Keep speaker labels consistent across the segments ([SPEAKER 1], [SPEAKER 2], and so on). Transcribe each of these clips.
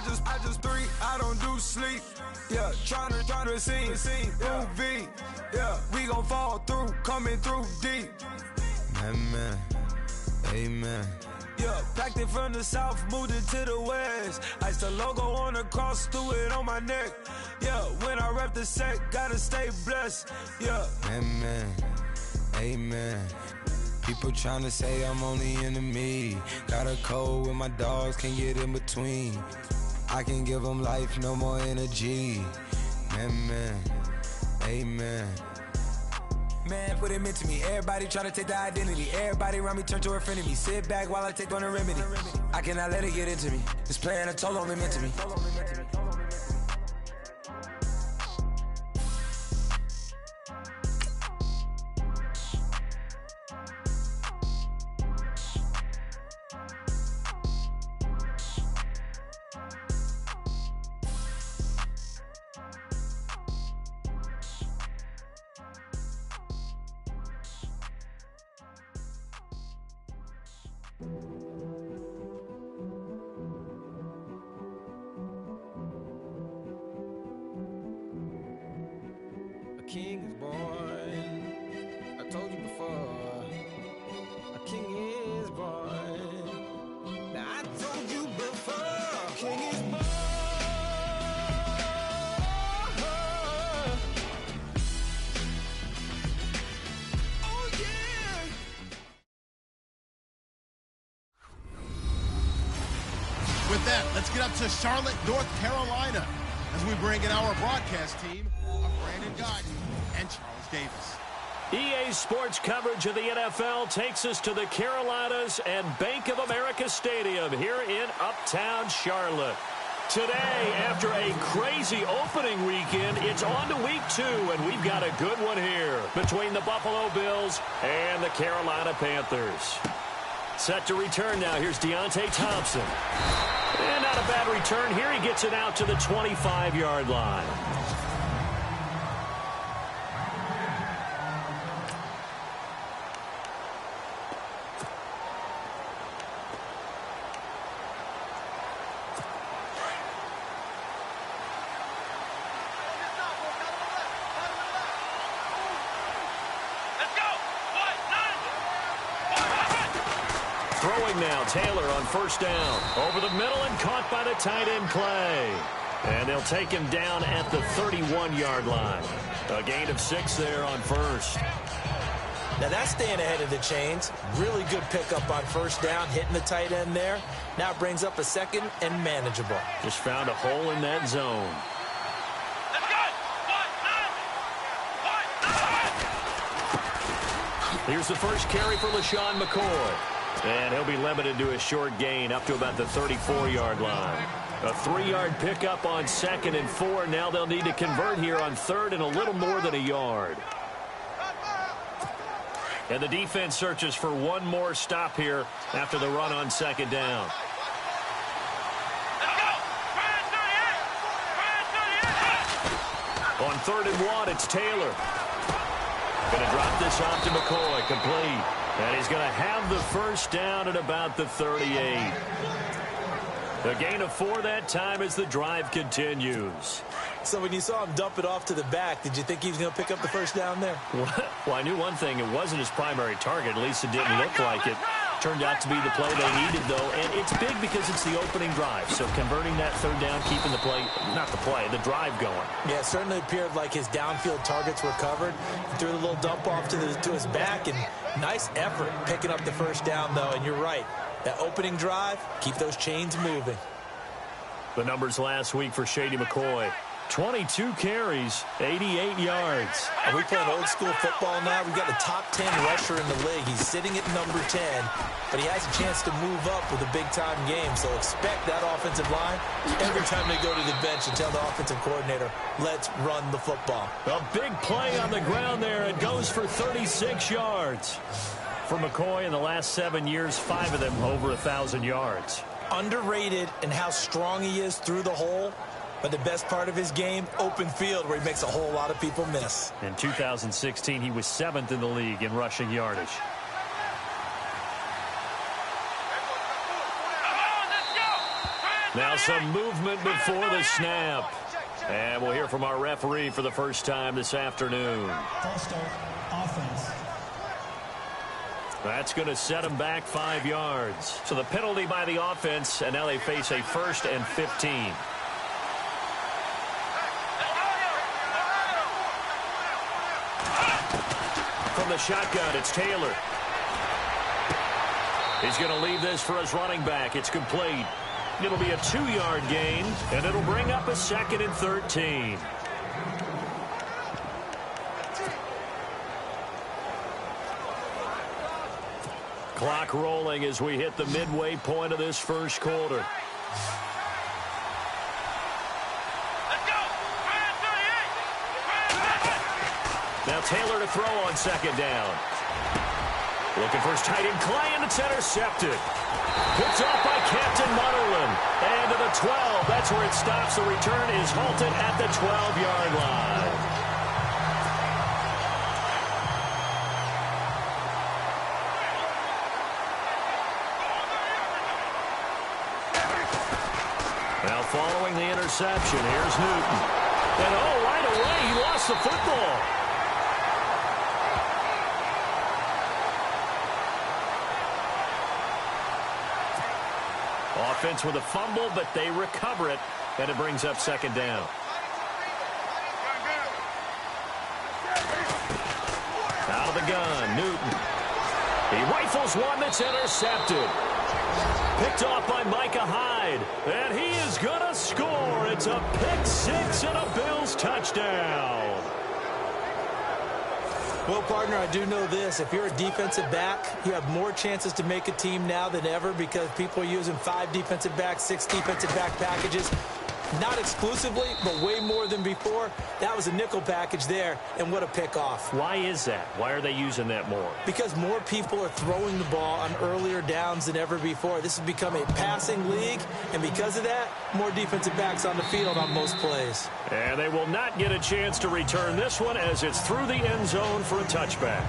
[SPEAKER 1] just three, I don't do sleep. Yeah, tryna see, movie. Yeah, we gon' fall through, coming through deep. Amen, amen. Yeah, packed it from the south, moved it to the west. Iced the logo on the cross, threw it on my neck. Yeah, when I rep the set, gotta stay blessed. Yeah, amen, amen. People tryna say I'm on the enemy. Got a cold with my dogs, can't get in between. I can give them life, no more energy. Amen, amen. Man, put him into me. Everybody try to take the identity. Everybody around me turn to a friend of me. Sit back while I take on the remedy. I cannot let it get into me. This playing a toll on me, meant to me.
[SPEAKER 2] A king is born. I told you before. A king is born. Now I told you before. A king is born. Oh yeah.
[SPEAKER 3] With that, let's get up to Charlotte, North Carolina, as we bring in our broadcast team of Brandon Guyton and Charles Davis.
[SPEAKER 4] EA Sports coverage of the NFL takes us to the Carolinas and Bank of America Stadium here in Uptown Charlotte. Today, after a crazy opening weekend, it's on to week 2, and we've got a good one here between the Buffalo Bills and the Carolina Panthers. Set to return now. Here's Deontay Thompson. And not a bad return here. He gets it out to the 25-yard line. Throwing now, Taylor on first down. Over the middle and caught by the tight end, Clay. And they'll take him down at the 31-yard line. A gain of 6 there on first.
[SPEAKER 5] Now that's staying ahead of the chains. Really good pickup on first down, hitting the tight end there. Now it brings up a second and manageable.
[SPEAKER 4] Just found a hole in that zone. Here's the first carry for LaShawn McCoy. And he'll be limited to a short gain up to about the 34-yard line. A 3-yard pickup on 2nd and 4. Now they'll need to convert here on 3rd and a little more than a yard. And the defense searches for one more stop here after the run on 2nd down. On 3rd and 1, it's Taylor. Going to drop this off to McCoy, complete. And he's going to have the first down at about the 38. A gain of 4 that time as the drive continues.
[SPEAKER 5] So when you saw him dump it off to the back, did you think he was going to pick up the first down there?
[SPEAKER 4] Well, I knew one thing. It wasn't his primary target. At least it didn't look like it. Turned out to be the play they needed, though. And it's big because it's the opening drive. So converting that 3rd down, keeping the play, not the play, the drive going.
[SPEAKER 5] Yeah, it certainly appeared like his downfield targets were covered. He threw a little dump off to his back, and nice effort picking up the first down, though. And you're right. That opening drive, keep those chains moving.
[SPEAKER 4] The numbers last week for Shady McCoy. 22 carries, 88 yards.
[SPEAKER 5] Are we playing old school football now? We've got the top 10 rusher in the league. He's sitting at number 10, but he has a chance to move up with a big-time game. So expect that offensive line every time they go to the bench and tell the offensive coordinator, let's run the football.
[SPEAKER 4] A big play on the ground there. It goes for 36 yards. For McCoy in the last 7 years, 5 of them over 1,000 yards.
[SPEAKER 5] Underrated in how strong he is through the hole. But the best part of his game, open field, where he makes a whole lot of people miss.
[SPEAKER 4] In 2016, he was 7th in the league in rushing yardage. Now some movement before the snap. And we'll hear from our referee for the first time this afternoon.
[SPEAKER 6] False start, offense.
[SPEAKER 4] That's going to set them back 5 yards. So the penalty by the offense, and now they face a 1st and 15. From the shotgun, it's Taylor. He's going to leave this for his running back. It's complete. It'll be a 2-yard gain, and it'll bring up a 2nd and 13. Clock rolling as we hit the midway point of this first quarter. Now Taylor to throw on 2nd down. Looking for his tight end Clay, and it's intercepted. Picked off by Captain Mutterland. And to the 12. That's where it stops. The return is halted at the 12-yard line. Now following the interception, here's Newton. And right away, he lost the football. Offense with a fumble, but they recover it, and it brings up 2nd down. Out of the gun, Newton. He rifles one that's intercepted. Picked off by Micah Hyde, and he is going to score. It's a pick 6 and a Bills touchdown.
[SPEAKER 5] Well, partner, I do know this. If you're a defensive back, you have more chances to make a team now than ever because people are using 5 defensive backs, 6 defensive back packages. Not exclusively, but way more than before. That was a nickel package there, and what a pick-off.
[SPEAKER 4] Why is that? Why are they using that more?
[SPEAKER 5] Because more people are throwing the ball on earlier downs than ever before. This has become a passing league, and because of that, more defensive backs on the field on most plays.
[SPEAKER 4] And they will not get a chance to return this one as it's through the end zone for a touchback.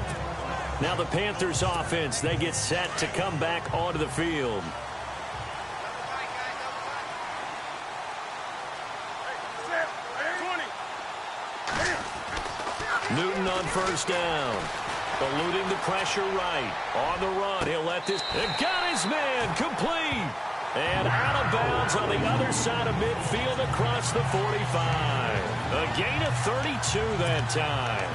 [SPEAKER 4] Now the Panthers offense, they get set to come back onto the field. Newton on 1st down. Eluding the pressure right. On the run, he'll let this. And got his man complete. And out of bounds on the other side of midfield across the 45. A gain of 32 that time.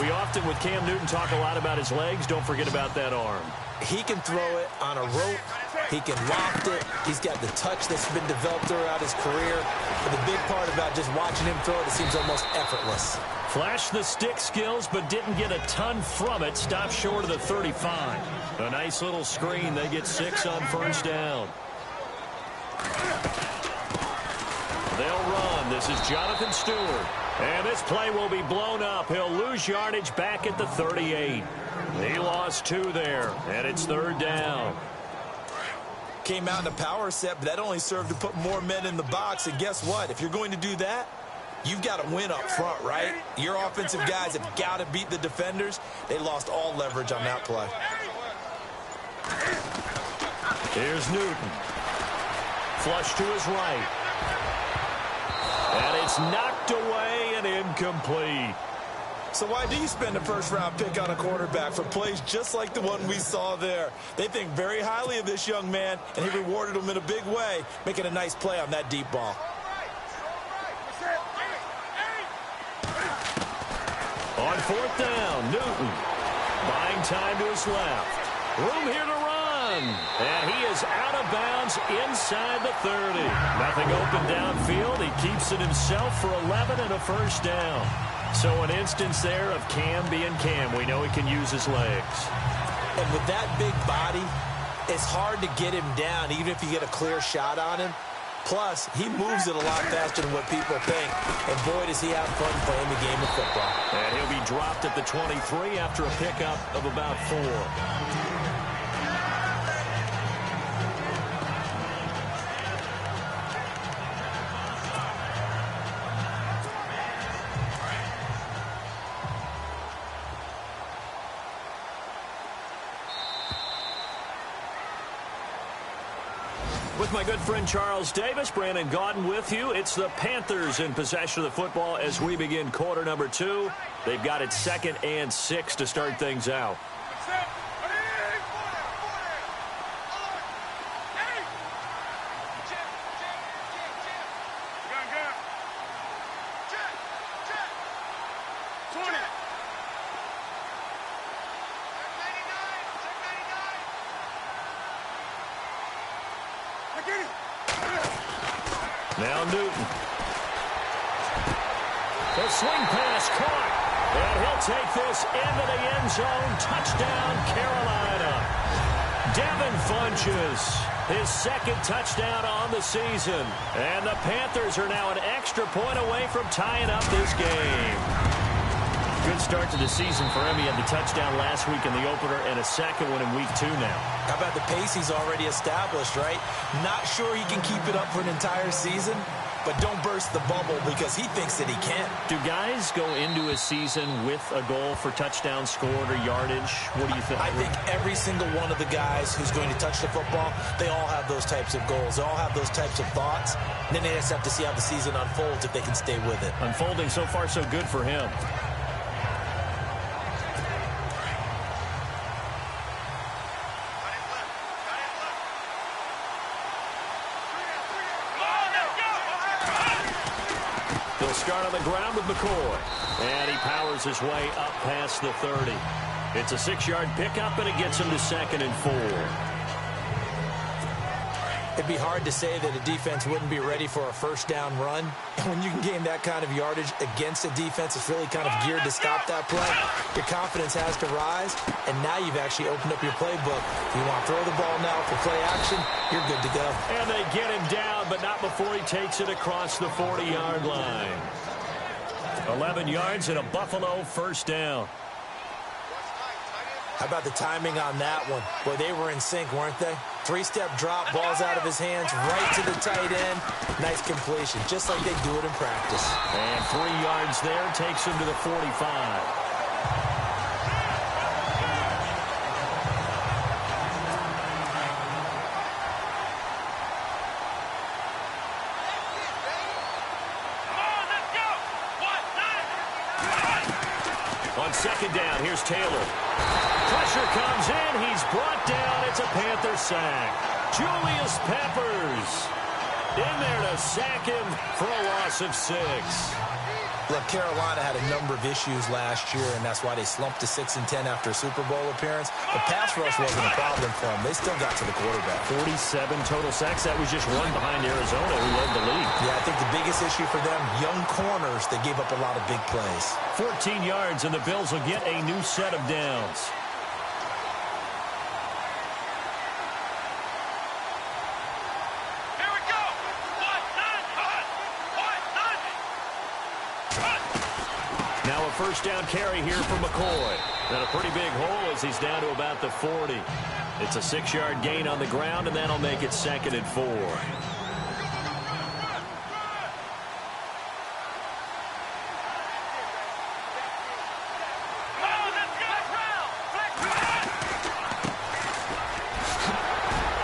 [SPEAKER 4] We often, with Cam Newton, talk a lot about his legs. Don't forget about that arm.
[SPEAKER 5] He can throw it on a rope. He can loft it. He's got the touch that's been developed throughout his career. But the big part about just watching him throw it seems almost effortless.
[SPEAKER 4] Flashed the stick skills, but didn't get a ton from it. Stopped short of the 35. A nice little screen. They get 6 on 1st down. They'll run. This is Jonathan Stewart. And this play will be blown up. He'll lose yardage back at the 38. He lost 2 there, and it's 3rd down.
[SPEAKER 5] Came out in a power set, but that only served to put more men in the box. And guess what? If you're going to do that, you've got to win up front, right? Your offensive guys have got to beat the defenders. They lost all leverage on that play.
[SPEAKER 4] Here's Newton. Flush to his right. And it's knocked away and incomplete.
[SPEAKER 5] So why do you spend a first-round pick on a quarterback for plays just like the one we saw there? They think very highly of this young man, and he rewarded him in a big way, making a nice play on that deep ball.
[SPEAKER 4] On 4th down, Newton. Buying time to his left. Room here to run. And he is out of bounds inside the 30. Nothing open downfield. He keeps it himself for 11 and a 1st down. So an instance there of Cam being Cam. We know he can use his legs.
[SPEAKER 5] And with that big body, it's hard to get him down, even if you get a clear shot on him. Plus, he moves it a lot faster than what people think. And boy, does he have fun playing the game of football.
[SPEAKER 4] And he'll be dropped at the 23 after a pickup of about 4. With my good friend Charles Davis, Brandon Gaudin with you. It's the Panthers in possession of the football as we begin quarter number 2. They've got it 2nd and 6 to start things out. Now Newton. The swing pass caught. And he'll take this into the end zone. Touchdown, Carolina. Devin Funches, his 2nd touchdown on the season. And the Panthers are now an extra point away from tying up this game. Good start to the season for him. He had the touchdown last week in the opener and a 2nd one in week 2 now.
[SPEAKER 5] How about the pace he's already established, right? Not sure he can keep it up for an entire season, but don't burst the bubble because he thinks that he can.
[SPEAKER 4] Do guys go into a season with a goal for touchdown scored or yardage? What do you think?
[SPEAKER 5] I think every single one of the guys who's going to touch the football, they all have those types of goals. They all have those types of thoughts. And then they just have to see how the season unfolds if they can stay with it.
[SPEAKER 4] Unfolding so far so good for him. Start on the ground with McCoy. And he powers his way up past the 30. It's a 6-yard pickup, and it gets him to 2nd and 4.
[SPEAKER 5] It'd be hard to say that a defense wouldn't be ready for a first down run. And when you can gain that kind of yardage against a defense that's really kind of geared to stop that play, your confidence has to rise, and now you've actually opened up your playbook. If you want to throw the ball now for play action, you're good to go.
[SPEAKER 4] And they get him down, but not before he takes it across the 40-yard line. 11 yards and a Buffalo first down.
[SPEAKER 5] How about the timing on that one? Boy, they were in sync, weren't they? 3-step drop, ball's out of his hands, right to the tight end. Nice completion, just like they do it in practice.
[SPEAKER 4] And 3 yards there takes him to the 45. On 2nd down, here's Taylor. Pressure comes in. He's brought down. It's a Panther sack. Julius Peppers in there to sack him for a loss of 6.
[SPEAKER 5] Look, Carolina had a number of issues last year, and that's why they slumped to 6-10 after a Super Bowl appearance. The pass rush wasn't a problem for them. They still got to the quarterback.
[SPEAKER 4] 47 total sacks. That was just one behind Arizona, who led the league.
[SPEAKER 5] Yeah, I think the biggest issue for them, young corners, they gave up a lot of big plays.
[SPEAKER 4] 14 yards, and the Bills will get a new set of downs. Now a first down carry here for McCoy. And a pretty big hole as he's down to about the 40. It's a 6-yard gain on the ground, and that'll make it 2nd and 4.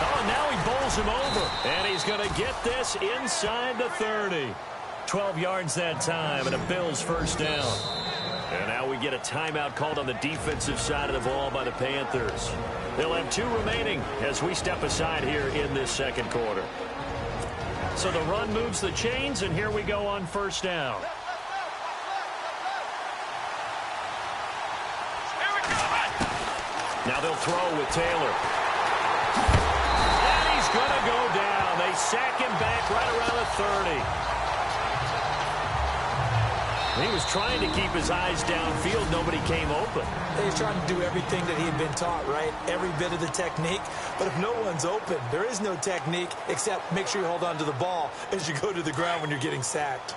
[SPEAKER 4] Oh, now he bowls him over. And he's going to get this inside the 30. 12 yards that time, and a Bills first down. And now we get a timeout called on the defensive side of the ball by the Panthers. They'll have 2 remaining as we step aside here in this 2nd quarter. So the run moves the chains, and here we go on first down. Now they'll throw with Taylor. And he's going to go down. They sack him back right around the 30. He was trying to keep his eyes downfield. Nobody came open.
[SPEAKER 5] He's trying to do everything that he had been taught, right? Every bit of the technique. But if no one's open, there is no technique except make sure you hold on to the ball as you go to the ground when you're getting sacked.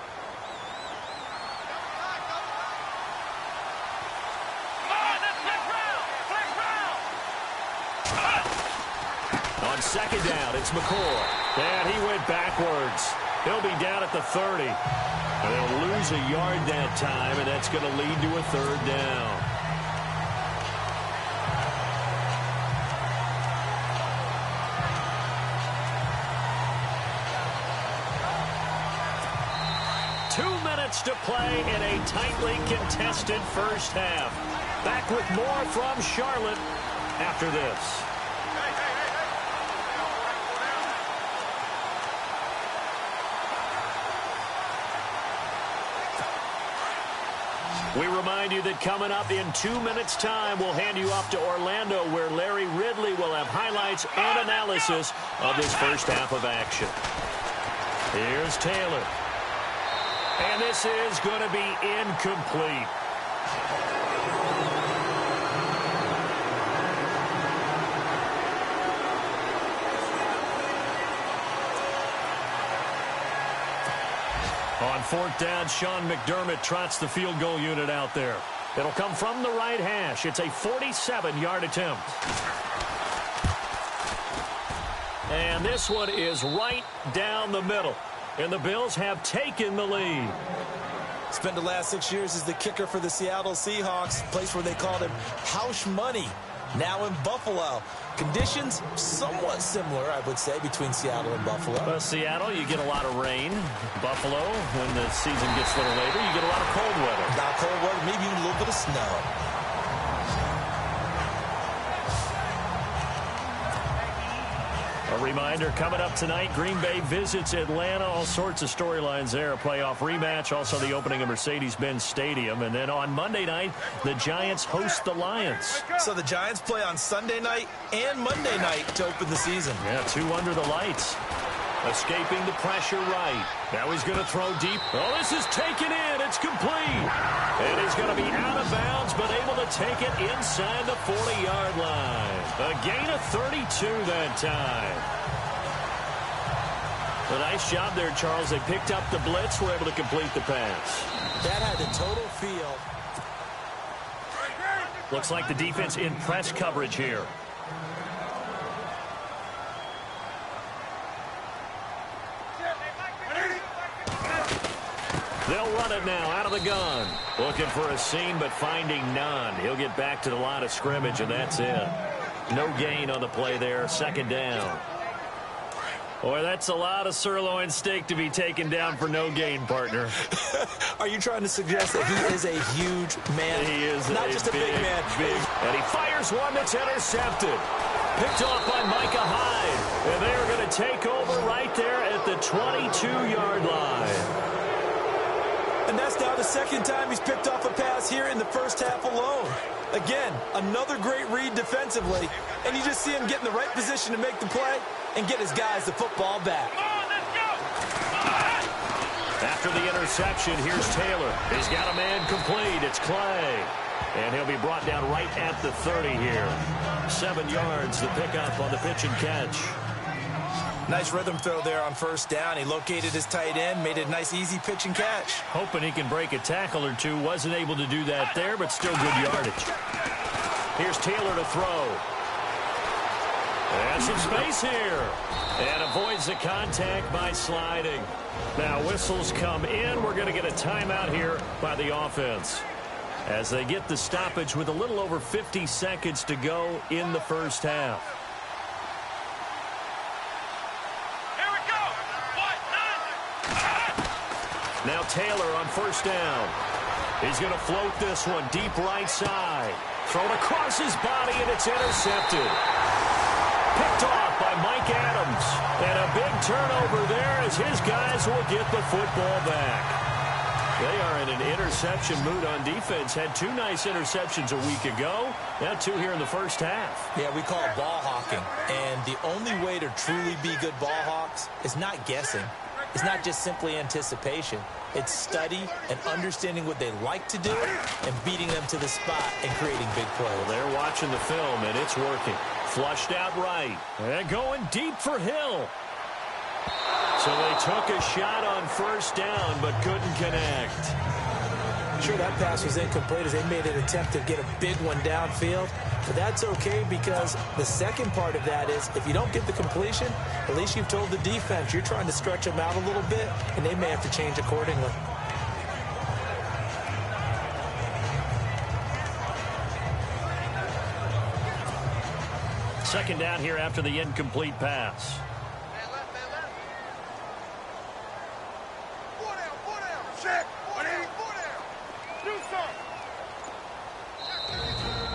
[SPEAKER 4] On 2nd down, it's McCoy. And he went backwards. He'll be down at the 30. And they'll lose a yard that time, and that's going to lead to a 3rd down. 2 minutes to play in a tightly contested first half. Back with more from Charlotte after this. We remind you that coming up in 2 minutes' time, we'll hand you off to Orlando, where Larry Ridley will have highlights and analysis of this first half of action. Here's Taylor. And this is going to be incomplete. On fourth down, Sean McDermott trots the field goal unit out there. It'll come from the right hash. It's a 47-yard attempt. And this one is right down the middle. And the Bills have taken the lead.
[SPEAKER 5] Spent the last 6 years as the kicker for the Seattle Seahawks, a place where they called him House Money. Now in Buffalo. Conditions somewhat similar, I would say, between Seattle and Buffalo.
[SPEAKER 4] Seattle, you get a lot of rain. Buffalo, when the season gets a little later, you get a lot of cold weather.
[SPEAKER 5] A lot of cold weather, maybe even a little bit of snow.
[SPEAKER 4] A reminder, coming up tonight, Green Bay visits Atlanta. All sorts of storylines there. A playoff rematch, also the opening of Mercedes-Benz Stadium. And then on Monday night, the Giants host the Lions.
[SPEAKER 5] So the Giants play on Sunday night and Monday night to open the season.
[SPEAKER 4] Yeah, 2 under the lights. Escaping the pressure right. Now he's going to throw deep. Oh, this is taken in. It's complete. And he's going to be out of bounds, but able to take it inside the 40-yard line. A gain of 32 that time. A nice job there, Charles. They picked up the blitz, were able to complete the pass.
[SPEAKER 5] That had the total feel.
[SPEAKER 4] Looks like the defense in press coverage here. They'll run it now out of the gun. Looking for a seam, but finding none. He'll get back to the line of scrimmage, and that's it. No gain on the play there. Second down. Boy, that's a lot of sirloin steak to be taken down for no gain, partner.
[SPEAKER 5] Are you trying to suggest that he is a huge man?
[SPEAKER 4] He is
[SPEAKER 5] not just a big man.
[SPEAKER 4] And he fires one that's intercepted. Picked off by Micah Hyde. And they are going to take over right there at the 22-yard line.
[SPEAKER 5] And that's now the second time he's picked off a pass here in the first half alone. Again, another great read defensively. And you just see him get in the right position to make the play and get his guys the football back.
[SPEAKER 4] After the interception, here's Taylor. He's got a man complete. It's Clay. And he'll be brought down right at the 30 here. 7 yards, the pickup on the pitch and catch.
[SPEAKER 5] Nice rhythm throw there on first down. He located his tight end, made it a nice, easy pitch and catch.
[SPEAKER 4] Hoping he can break a tackle or two. Wasn't able to do that there, but still good yardage. Here's Taylor to throw. And some space here. And avoids the contact by sliding. Now whistles come in. We're going to get a timeout here by the offense, as they get the stoppage with a little over 50 seconds to go in the first half. Now Taylor on first down. He's going to float this one deep right side. Thrown across his body, and it's intercepted. Picked off by Mike Adams. And a big turnover there as his guys will get the football back. They are in an interception mood on defense. Had 2 nice interceptions a week ago. Now 2 here in the first half.
[SPEAKER 5] Yeah, we call it ball hawking. And the only way to truly be good ball hawks is not guessing. It's not just simply anticipation. It's study and understanding what they like to do and beating them to the spot and creating big plays.
[SPEAKER 4] Well, they're watching the film, and it's working. Flushed out right. And going deep for Hill. So they took a shot on first down, but couldn't connect.
[SPEAKER 5] Sure, that pass was incomplete as they made an attempt to get a big one downfield. But that's okay, because the second part of that is if you don't get the completion, at least you've told the defense you're trying to stretch them out a little bit, and they may have to change accordingly.
[SPEAKER 4] Second down here after the incomplete pass.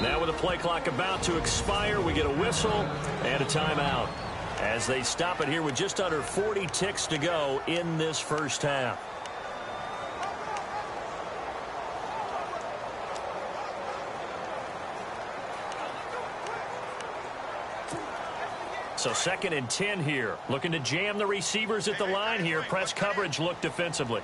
[SPEAKER 4] Now with the play clock about to expire, we get a whistle and a timeout as they stop it here with just under 40 ticks to go in this first half. So 2nd and 10 here. Looking to jam the receivers at the line here. Press coverage look defensively.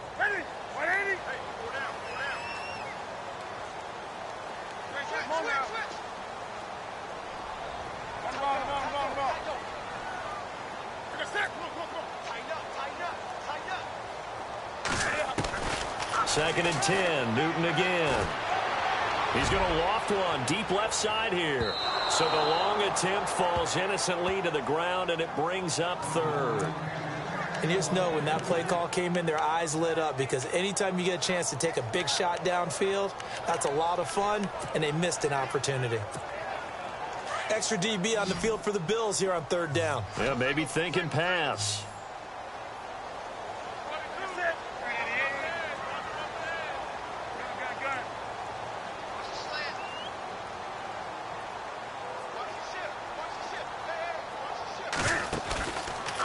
[SPEAKER 4] Second and 10. Newton again. He's going to loft one deep left side here. So the long attempt falls innocently to the ground, and it brings up 3rd.
[SPEAKER 5] And you just know when that play call came in, their eyes lit up, because anytime you get a chance to take a big shot downfield, that's a lot of fun, and they missed an opportunity. Extra DB on the field for the Bills here on 3rd down.
[SPEAKER 4] Yeah, maybe thinking pass.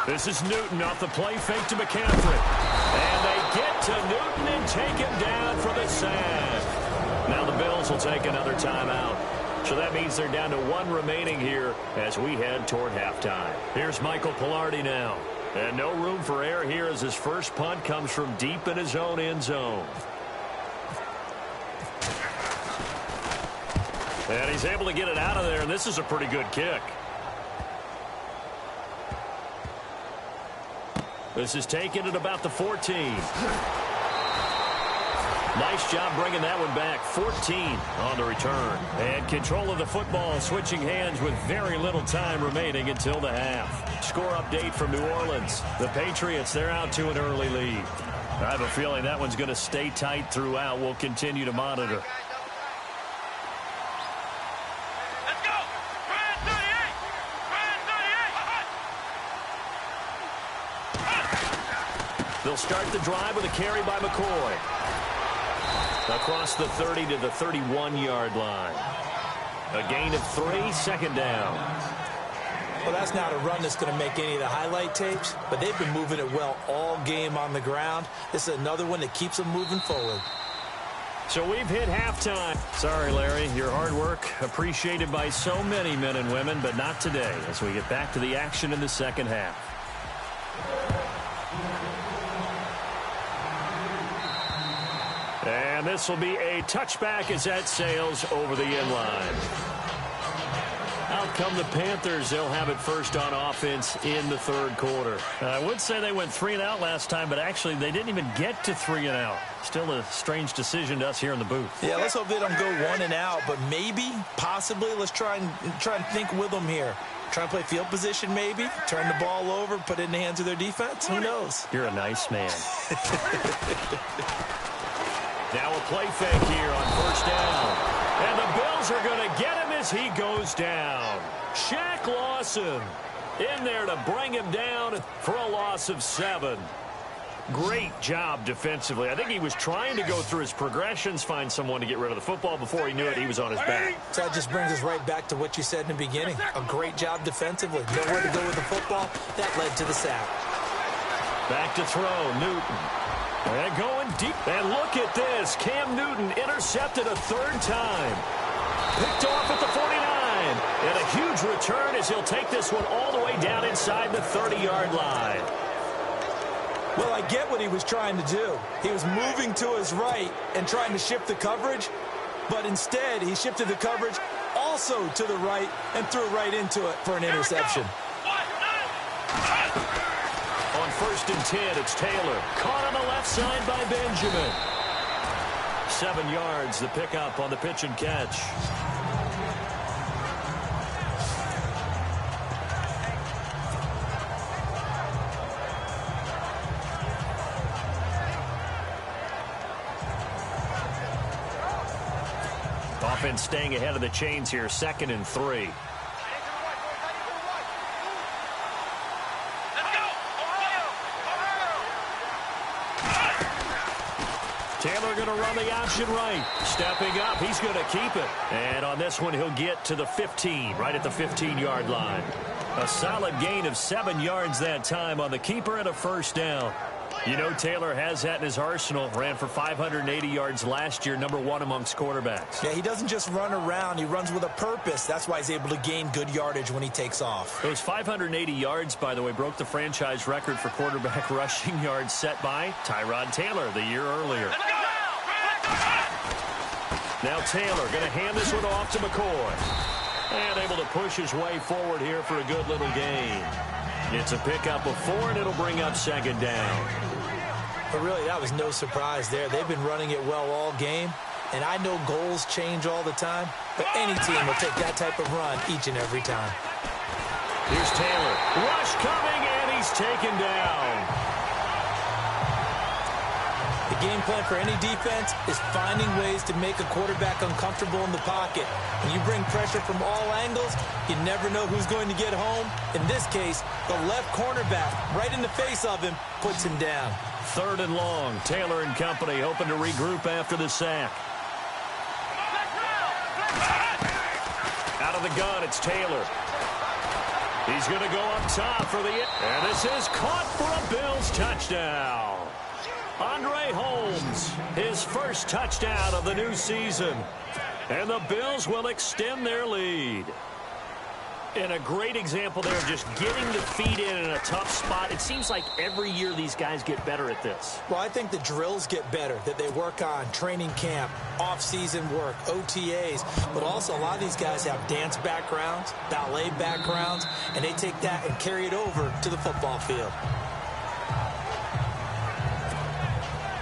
[SPEAKER 4] This is Newton off the play fake to McCaffrey. And they get to Newton and take him down for the sack. Now the Bills will take another timeout. So that means they're down to 1 remaining here as we head toward halftime. Here's Michael Pilardi now. And no room for error here as his first punt comes from deep in his own end zone. And he's able to get it out of there, and this is a pretty good kick. This is taken at about the 14. Nice job bringing that one back. 14 on the return. And control of the football switching hands with very little time remaining until the half. Score update from New Orleans. The Patriots, they're out to an early lead. I have a feeling that one's going to stay tight throughout. We'll continue to monitor. They'll start the drive with a carry by McCoy. Across the 30 to the 31-yard line. A gain of 3, 2nd down.
[SPEAKER 5] Well, that's not a run that's going to make any of the highlight tapes, but they've been moving it well all game on the ground. This is another one that keeps them moving forward.
[SPEAKER 4] So we've hit halftime. Sorry, Larry, your hard work appreciated by so many men and women, but not today as we get back to the action in the second half. And this will be a touchback as that sails over the end line. Out come the Panthers. They'll have it first on offense in the 3rd quarter. I would say they went 3 and out last time, but actually they didn't even get to 3 and out. Still a strange decision to us here in the booth.
[SPEAKER 5] Yeah, let's hope they don't go 1 and out, but maybe, possibly, let's try and think with them here. Try and play field position maybe, turn the ball over, put it in the hands of their defense. Who knows?
[SPEAKER 4] You're a nice man. Now a play fake here on 1st down. And the Bills are going to get him as he goes down. Shaq Lawson in there to bring him down for a loss of 7. Great job defensively. I think he was trying to go through his progressions, find someone to get rid of the football. Before he knew it, he was on his back.
[SPEAKER 5] So that just brings us right back to what you said in the beginning. A great job defensively. Nowhere to go with the football. That led to the sack. Back to throw, Newton. And going deep. And look at this. Cam Newton intercepted a 3rd time. Picked off at the 49. And a huge return as he'll take this one all the way down inside the 30-yard line. Well, I get what he was trying to do. He was moving to his right and trying to shift the coverage, but instead he shifted the coverage also to the right and threw right into it for an interception.
[SPEAKER 4] On 1st and 10, it's Taylor. Caught on the left side by Benjamin. 7 yards, the pickup on the pitch and catch. Offense staying ahead of the chains here, 2nd and 3. Taylor going to run the option right. Stepping up, he's going to keep it. And on this one, he'll get to the 15, right at the 15-yard line. A solid gain of 7 yards that time on the keeper and a first down. You know, Taylor has that in his arsenal. Ran for 580 yards last year, #1 amongst quarterbacks.
[SPEAKER 5] Yeah, he doesn't just run around. He runs with a purpose. That's why he's able to gain good yardage when he takes off.
[SPEAKER 4] Those 580 yards, by the way, broke the franchise record for quarterback rushing yards set by Tyrod Taylor the year earlier. Now Taylor going to hand this one off to McCoy. And able to push his way forward here for a good little gain. It's a pickup of 4, and it'll bring up second down.
[SPEAKER 5] But really, that was no surprise there. They've been running it well all game. And I know goals change all the time, but any team will take that type of run each and every time.
[SPEAKER 4] Here's Taylor. Rush coming, and he's taken down.
[SPEAKER 5] The game plan for any defense is finding ways to make a quarterback uncomfortable in the pocket. When you bring pressure from all angles, you never know who's going to get home. In this case, the left cornerback, right in the face of him, puts him down.
[SPEAKER 4] 3rd and long. Taylor and company hoping to regroup after the sack. Out of the gun, it's Taylor. He's going to go up top for the... And this is caught for a Bills touchdown. Andre Holmes, his first touchdown of the new season. And the Bills will extend their lead. And a great example there of just getting the feet in a tough spot. It seems like every year these guys get better at this.
[SPEAKER 5] Well, I think the drills get better that they work on, training camp, off-season work, OTAs. But also a lot of these guys have dance backgrounds, ballet backgrounds, and they take that and carry it over to the football field.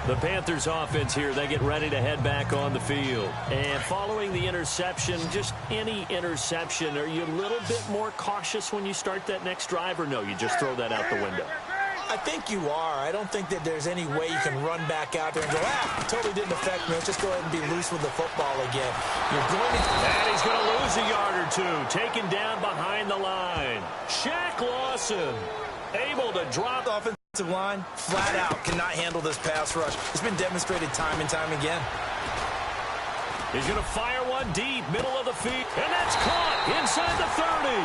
[SPEAKER 4] The Panthers offense here, they get ready to head back on the field. And following the interception, just any interception, are you a little bit more cautious when you start that next drive, or no, you just throw that out the window?
[SPEAKER 5] I think you are. I don't think that there's any way you can run back out there and go, totally didn't affect me. Let's just go ahead and be loose with the football again. You're going to...
[SPEAKER 4] And he's going to lose a yard or two, taken down behind the line. Shaq Lawson able to drop the offensive
[SPEAKER 5] line flat out cannot handle this pass rush. It's been demonstrated time and time again.
[SPEAKER 4] He's going to fire one deep, middle of the field, and that's caught inside the 30.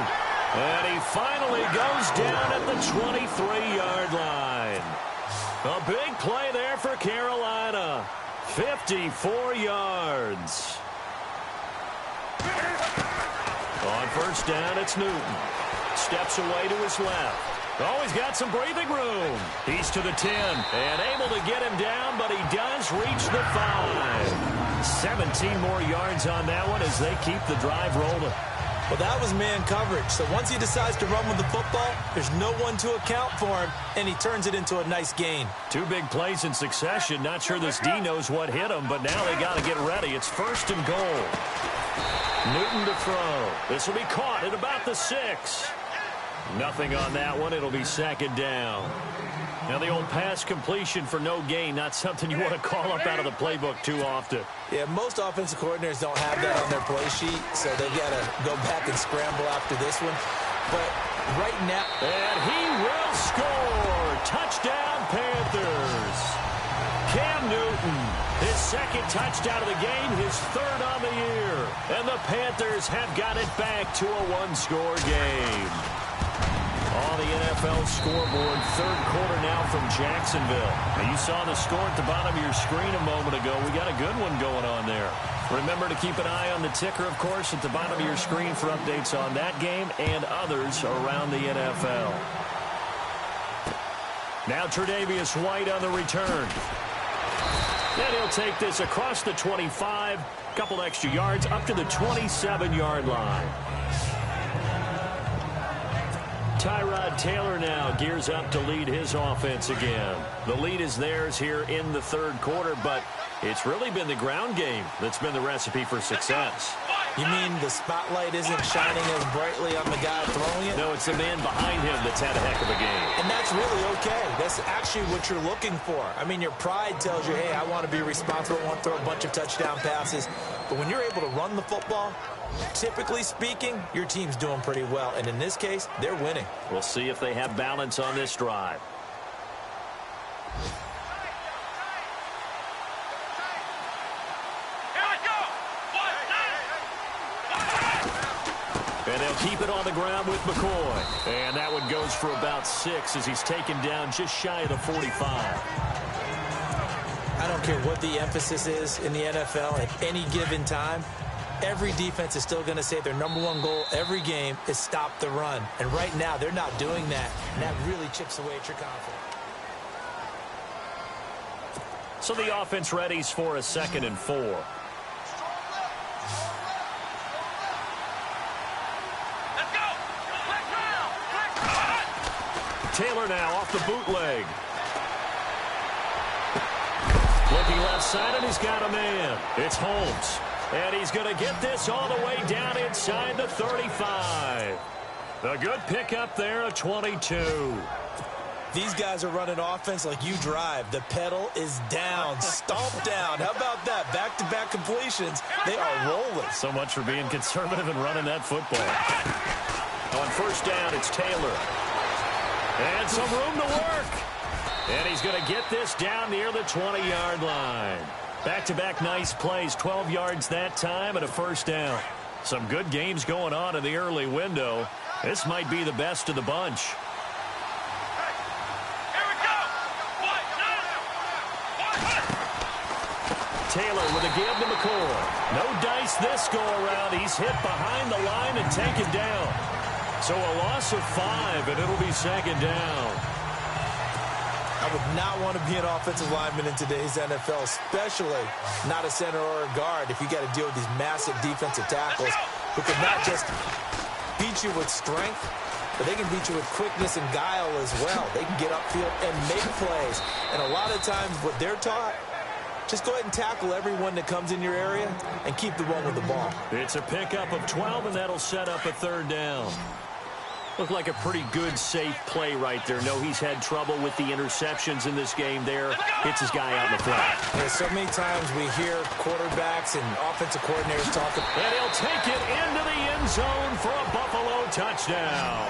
[SPEAKER 4] And he finally goes down at the 23-yard line. A big play there for Carolina. 54 yards. On first down, it's Newton. Steps away to his left. Oh, he's got some breathing room. He's to the 10 and able to get him down, but he does reach the 5. 17 more yards on that one as they keep the drive rolling.
[SPEAKER 5] Well, that was man coverage. So once he decides to run with the football, there's no one to account for him, and he turns it into a nice gain. 2 big plays in succession. Not sure this D knows what hit him, but now they got to get ready. It's 1st and goal. Newton to throw. This will be caught at about the 6. Nothing on that one. It'll be 2nd down. Now the old pass completion for no gain, not something you want to call up out of the playbook too often. Yeah, most offensive coordinators don't have that on their play sheet, so they've got to go back and scramble after this one. But right now... And he will score! Touchdown, Panthers! Cam Newton, his 2nd touchdown of the game, his 3rd on the year. And the Panthers have got it back to a 1-score game. On the NFL scoreboard, 3rd quarter now from Jacksonville. Now you saw the score at the bottom of your screen a moment ago. We got a good one going on there. Remember to keep an eye on the ticker, of course, at the bottom of your screen for updates on that game and others around the NFL. Now Tre'Davious White on the return. And he'll take this across the 25, couple extra yards up to the 27-yard line. Tyrod Taylor now gears up to lead his offense again. The lead is theirs here in the 3rd quarter, but it's really been the ground game that's been the recipe for success. You mean the spotlight isn't shining as brightly on the guy throwing it? No, it's the man behind him that's had a heck of a game. And that's really okay. That's actually what you're looking for. I mean, your pride tells you, hey, I want to be responsible, I want to throw a bunch of touchdown passes. But when you're able to run the football, typically speaking, your team's doing pretty well. And in this case, they're winning. We'll see if they have balance on this drive.
[SPEAKER 4] And they'll keep it on the ground with McCoy. And that one goes for about 6 as he's taken down just shy of the 45.
[SPEAKER 5] I don't care what the emphasis is in the NFL at any given time. Every defense is still going to say their #1 goal every game is stop the run. And right now, they're not doing that. And that really chips away at your confidence.
[SPEAKER 4] So the offense readies for a 2nd and 4. Taylor now off the bootleg. Looking left side, and he's got a man. It's Holmes. And he's going to get this all the way down inside the 35. A good pickup there, a 22.
[SPEAKER 5] These guys are running offense like you drive. The pedal is down, stomp down. How about that? Back-to-back completions. They are rolling.
[SPEAKER 4] So much for being conservative and running that football. On first down, it's Taylor. And some room to work. And he's going to get this down near the 20-yard line. Back-to-back nice plays, 12 yards that time and a first down. Some good games going on in the early window. This might be the best of the bunch. Taylor with a give to McCoy. No dice this go-around. He's hit behind the line and taken down. So a loss of 5, and it'll be 2nd down.
[SPEAKER 5] I would not want to be an offensive lineman in today's NFL, especially not a center or a guard if you got to deal with these massive defensive tackles who can not just beat you with strength, but they can beat you with quickness and guile as well. They can get upfield and make plays. And a lot of times what they're taught, just go ahead and tackle everyone that comes in your area and keep the one with the ball.
[SPEAKER 4] It's a pickup of 12, and that'll set up a 3rd down. Looked like a pretty good, safe play right there. No, he's had trouble with the interceptions in this game there. Hits his guy out in the flat.
[SPEAKER 5] Yeah, so many times we hear quarterbacks and offensive coordinators talking.
[SPEAKER 4] And he'll take it into the end zone for a Buffalo touchdown.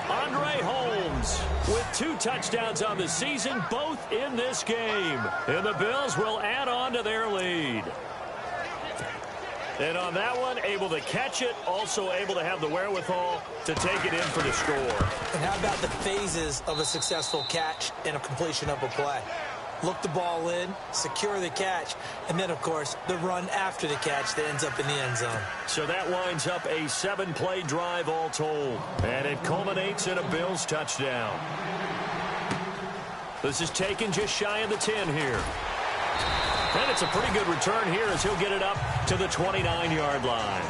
[SPEAKER 4] Andre Holmes with 2 touchdowns on the season, both in this game. And the Bills will add on to their lead. And on that one, able to catch it, also able to have the wherewithal to take it in for the score.
[SPEAKER 5] And how about the phases of a successful catch and a completion of a play? Look the ball in, secure the catch, and then, of course, the run after the catch that ends up in the end zone.
[SPEAKER 4] So that winds up a 7-play drive all told. And it culminates in a Bills touchdown. This is taken just shy of the 10 here. And it's a pretty good return here as he'll get it up to the 29-yard line.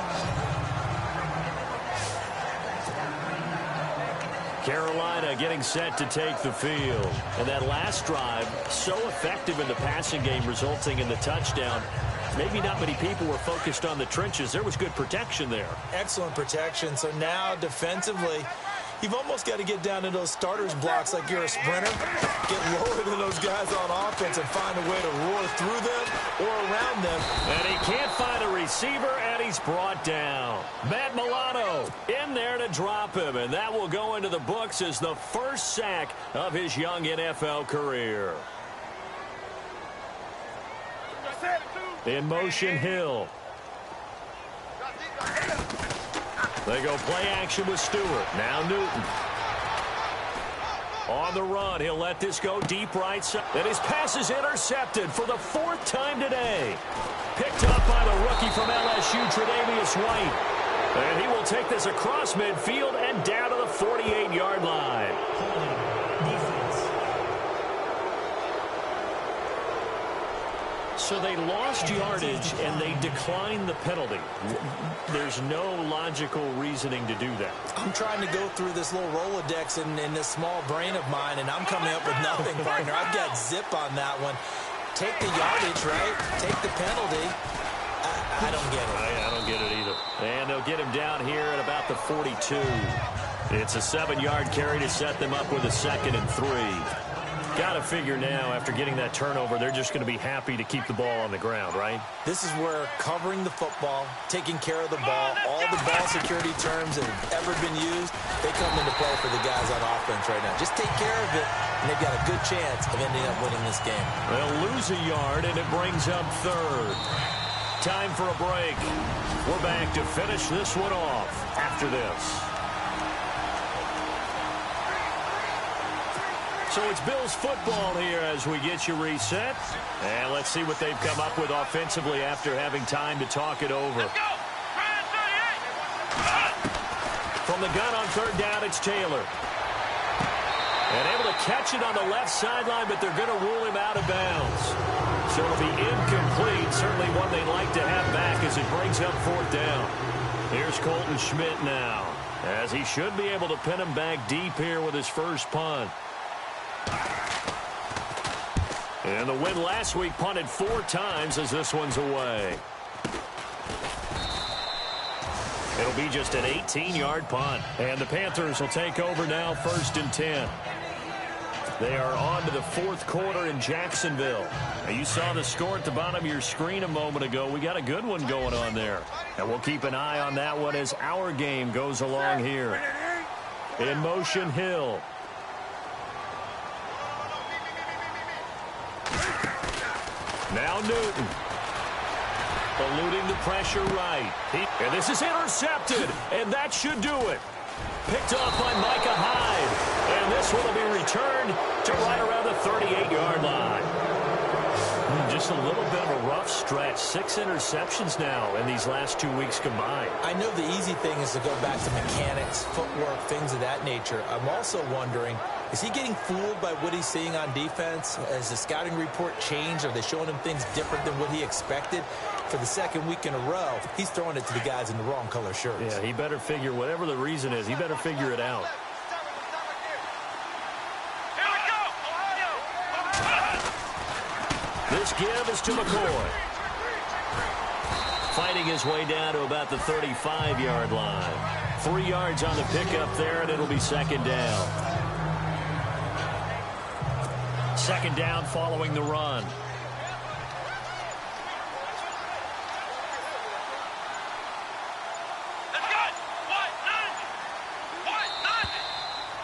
[SPEAKER 4] Carolina getting set to take the field. And that last drive, so effective in the passing game, resulting in the touchdown. Maybe not many people were focused on the trenches. There was good protection there.
[SPEAKER 5] Excellent protection. So now defensively, you've almost got to get down to those starters blocks like you're a sprinter. Get lower than those guys on offense and find a way to roar through them or around them.
[SPEAKER 4] And he can't find a receiver, and he's brought down. Matt Milano in there to drop him, and that will go into the books as the first sack of his young NFL career. In motion, Hill. They go play action with Stewart. Now Newton. On the run, he'll let this go deep right side. And his pass is intercepted for the 4th time today. Picked up by the rookie from LSU, Tre'Davious White. And he will take this across midfield and down to the 48-yard line. So they lost yardage, and they declined the penalty. There's no logical reasoning to do that.
[SPEAKER 5] I'm trying to go through this little Rolodex in this small brain of mine, and I'm coming up with nothing, partner. I've got zip on that one. Take the yardage, right? Take the penalty. I don't get it.
[SPEAKER 4] I don't get it either. And they'll get him down here at about the 42. It's a 7-yard carry to set them up with a 2nd and 3. Got to figure now, after getting that turnover, they're just going to be happy to keep the ball on the ground, right?
[SPEAKER 5] This is where covering the football, taking care of the ball, all the ball security terms that have ever been used, they come into play for the guys on offense right now. Just take care of it, and they've got a good chance of ending up winning this game.
[SPEAKER 4] They'll lose a yard, and it brings up 3rd. Time for a break. We're back to finish this one off after after this. So it's Bills football here as we get you reset. And let's see what they've come up with offensively after having time to talk it over. From the gun on third down, it's Taylor. And able to catch it on the left sideline, but they're going to rule him out of bounds. So it'll be incomplete. Certainly one they'd like to have back as it brings up fourth down. Here's Colton Schmidt now, as he should be able to pin him back deep here with his first punt. And the win last week punted 4 times as this one's away. It'll be just an 18-yard punt. And the Panthers will take over now, 1st and 10. They are on to the fourth quarter in Jacksonville. Now, you saw the score at the bottom of your screen a moment ago. We got a good one going on there. And we'll keep an eye on that one as our game goes along here. In motion, Hill. Now Newton. Eluding the pressure right. And this is intercepted. And that should do it. Picked off by Micah Hyde. And this one will be returned to right around the 38-yard line. Just a little bit of a rough stretch. 6 interceptions now in these last 2 weeks combined.
[SPEAKER 5] I know the easy thing is to go back to mechanics, footwork, things of that nature. I'm also wondering, is he getting fooled by what he's seeing on defense? Has the scouting report changed? Are they showing him things different than what he expected? For the second week in a row, he's throwing it to the guys in the wrong color shirts.
[SPEAKER 4] Yeah, he better figure, whatever the reason is, he better figure it out. This give is to McCoy. Fighting his way down to about the 35-yard line. 3 yards on the pickup there, and it'll be second down. Second down following the run.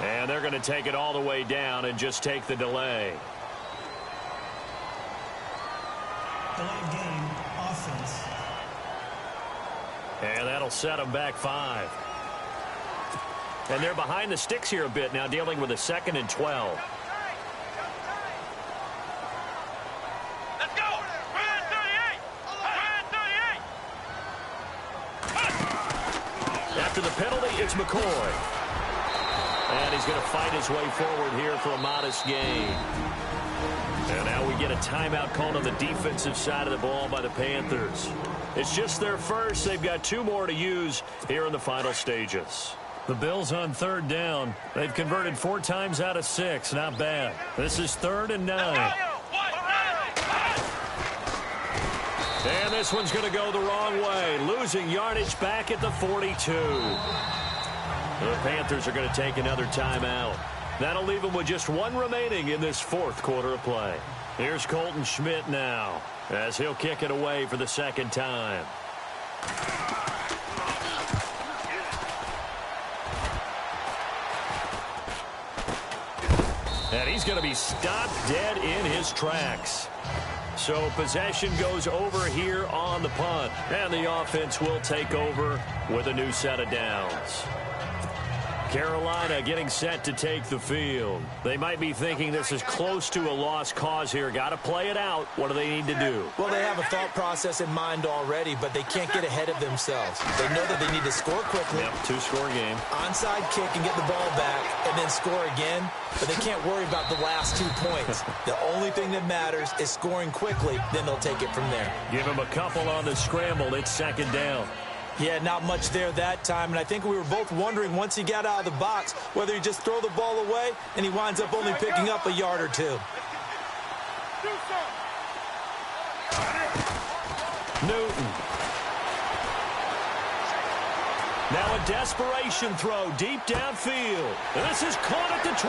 [SPEAKER 4] And they're going to take it all the way down and just take the delay.
[SPEAKER 6] Delayed game, offense.
[SPEAKER 4] And that'll set them back 5. And they're behind the sticks here a bit now, dealing with a 2nd and 12.
[SPEAKER 7] Let's go! Ryan 38! Ryan 38!
[SPEAKER 4] After the penalty, it's McCoy. And he's going to fight his way forward here for a modest gain. And now we get a timeout called on the defensive side of the ball by the Panthers. It's just their first. They've got 2 more to use here in the final stages. The Bills on third down. They've converted 4 times out of 6. Not bad. This is 3rd and 9. And this one's going to go the wrong way. Losing yardage back at the 42. The Panthers are going to take another timeout. That'll leave them with just 1 remaining in this 4th quarter of play. Here's Colton Schmidt now, as he'll kick it away for the 2nd time. And he's going to be stopped dead in his tracks. So possession goes over here on the punt. And the offense will take over with a new set of downs. Carolina getting set to take the field. They might be thinking this is close to a lost cause here. Got to play it out. What do they need to do?
[SPEAKER 5] Well, they have a thought process in mind already, but they can't get ahead of themselves. They know that they need to score quickly.
[SPEAKER 4] Yep, 2-score game.
[SPEAKER 5] Onside kick and get the ball back and then score again, but they can't worry about the last 2 points. The only thing that matters is scoring quickly, then they'll take it from there.
[SPEAKER 4] Give them a couple on the scramble. It's 2nd down.
[SPEAKER 5] Yeah, not much there that time, and I think we were both wondering once he got out of the box whether he just throw the ball away and he winds up only picking up a yard or 2.
[SPEAKER 4] Newton. Now a desperation throw deep downfield. And this is caught at the 20.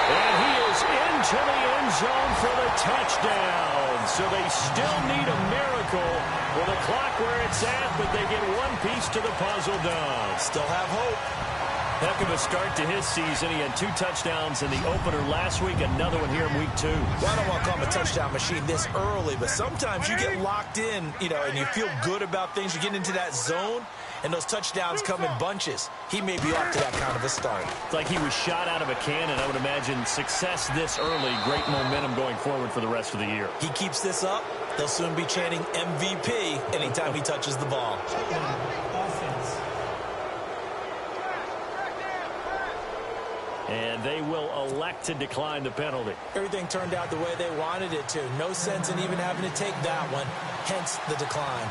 [SPEAKER 4] And he is into the end zone for the touchdown. So they still need a miracle with the clock where it's at, but they get 1 piece to the puzzle done.
[SPEAKER 5] Still have hope.
[SPEAKER 4] Heck of a start to his season. He had 2 touchdowns in the opener last week, another one here in week 2.
[SPEAKER 5] Well, I don't want to call him a touchdown machine this early, but sometimes you get locked in, and you feel good about things. You get into that zone, and those touchdowns come in bunches. He may be off to that kind of a start.
[SPEAKER 4] It's like he was shot out of a cannon. I would imagine success this early, great momentum going forward for the rest of the year.
[SPEAKER 5] He keeps this up, they'll soon be chanting MVP anytime he touches the ball.
[SPEAKER 6] Offense.
[SPEAKER 4] And they will elect to decline the penalty.
[SPEAKER 5] Everything turned out the way they wanted it to. No sense in even having to take that one, hence the decline.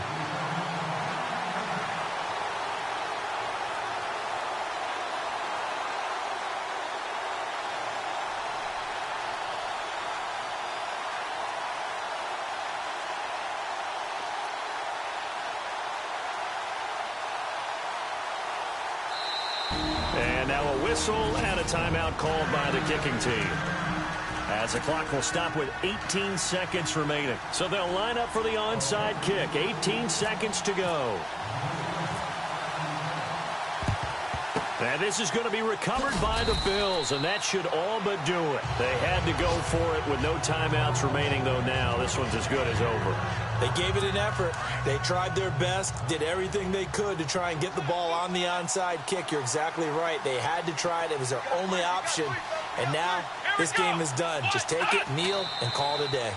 [SPEAKER 4] And now a whistle and a timeout called by the kicking team, as the clock will stop with 18 seconds remaining. So they'll line up for the onside kick. 18 seconds to go. And this is going to be recovered by the Bills, and that should all but do it. They had to go for it with no timeouts remaining, though now this one's as good as over.
[SPEAKER 5] They gave it an effort. They tried their best, did everything they could to try and get the ball on the onside kick. You're exactly right. They had to try it. It was their only option. And now this game is done. Just take it, kneel, and call it a day.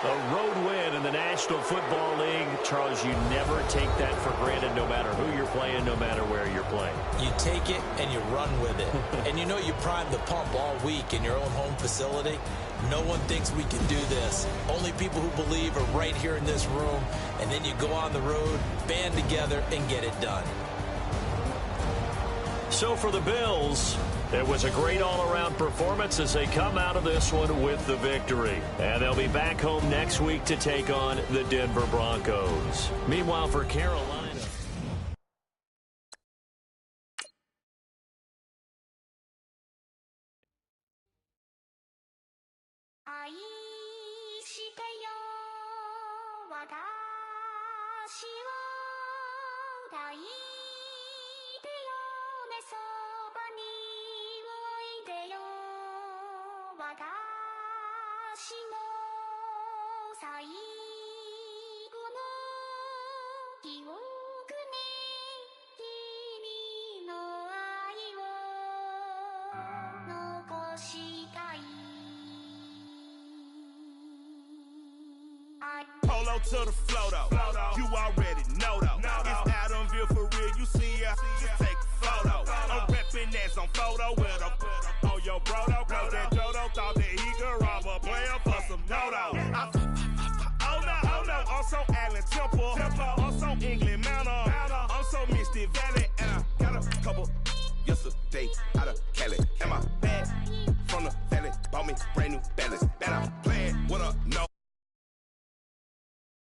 [SPEAKER 4] A road win in the National Football League. Charles, you never take that for granted, no matter who you're playing, no matter where you're playing.
[SPEAKER 5] You take it and you run with it. And you know you primed the pump all week in your own home facility. No one thinks we can do this. Only people who believe are right here in this room. And then you go on the road, band together, and get it done.
[SPEAKER 4] So for the Bills, it was a great all-around performance as they come out of this one with the victory. And they'll be back home next week to take on the Denver Broncos. Meanwhile, for Carolina,
[SPEAKER 8] Polo to the flow though. You already know though. It's Adamville for real. You see ya. Just take a photo. I'm reppin' as on photo with a on your brodo. Cause that Dodo thought that he could rob a player for some dodo. Oh no, I'm so Allen Temple. I'm so England Mountain. I'm so Misty Valley.